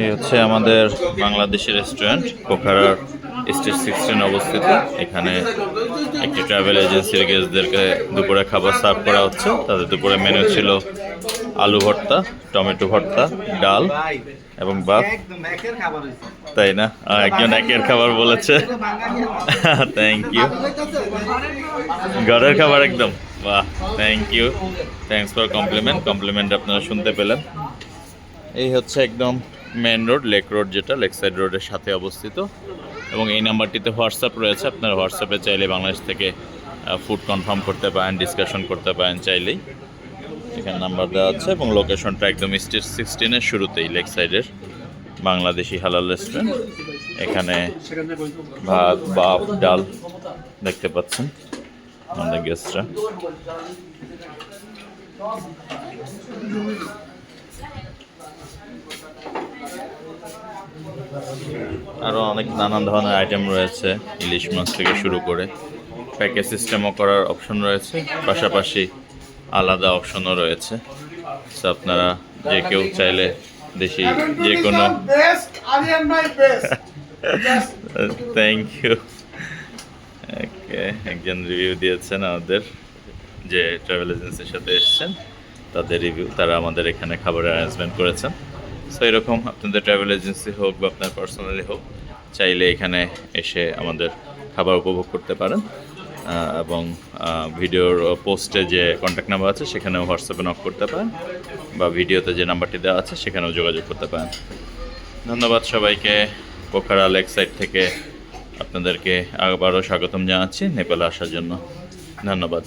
এই হচ্ছে আমাদের বাংলাদেশি রেস্টুরেন্ট, পোখারার স্টেজ 16 অবস্থিত। এখানে একটি ট্রাভেল এজেন্সির গেস্টদেরকে দুপুরে খাবার সার্ভ করা হচ্ছে। তাদের দুপুরে মেনু ছিল আলু ভর্তা, টমেটো ভর্তা, ডাল এবং ভাত। তাই না? একজন একের খাবার বলেছে। Thank you. ঘরের খাবার একদম। বাহ, thank you, thanks for compliment আপনারা শুনতে পেলেন। এই হচ্ছে একদম মেন রোড, লেক রোড, যেটা লেক সাইড রোডের সাথে অবস্থিত। এবং এই নাম্বারটিতে হোয়াটসঅ্যাপ রয়েছে। আপনারা হোয়াটসঅ্যাপে চাইলে বাংলাদেশ থেকে ফুড কনফার্ম করতে পারেন, ডিসকাশন করতে পারেন চাইলেই। এখানে নাম্বার দেওয়া আছে এবং লোকেশনটা একদম স্টেজ 16-এর শুরুতেই, লেক সাইডের বাংলাদেশি হালাল রেস্টুরেন্ট। এখানে ভাত, বাপ, ডাল দেখতে পাচ্ছেন আমাদের গেস্টরা। আরও অনেক নানান ধরনের আইটেম রয়েছে, ইলিশ মাছ থেকে শুরু করে প্যাকেজ সিস্টেমও করার অপশন রয়েছে, পাশাপাশি আলাদা অপশনও রয়েছে। সো আপনারা যে কেউ চাইলে দেশি যে কোনো থ্যাংক ইউ। ওকে, একজন রিভিউ দিয়েছেন আমাদের, যে ট্রাভেল এজেন্সির সাথে এসেছেন, তাদের রিভিউ। তারা আমাদের এখানে খাবারের অ্যারেঞ্জমেন্ট করেছেন। সো এরকম আপনাদের ট্রাভেল এজেন্সি হোক বা আপনার পার্সোনালি হোক, চাইলে এখানে এসে আমাদের খাবার উপভোগ করতে পারেন। এবং ভিডিওর পোস্টে যে কন্ট্যাক্ট নাম্বার আছে সেখানেও হোয়াটসঅ্যাপে নক করতে পারেন, বা ভিডিওতে যে নাম্বারটি দেওয়া আছে সেখানেও যোগাযোগ করতে পারেন। ধন্যবাদ সবাইকে। পোখারা লেক সাইড থেকে আপনাদেরকে আবারও স্বাগতম জানাচ্ছি নেপালে আসার জন্য। ধন্যবাদ।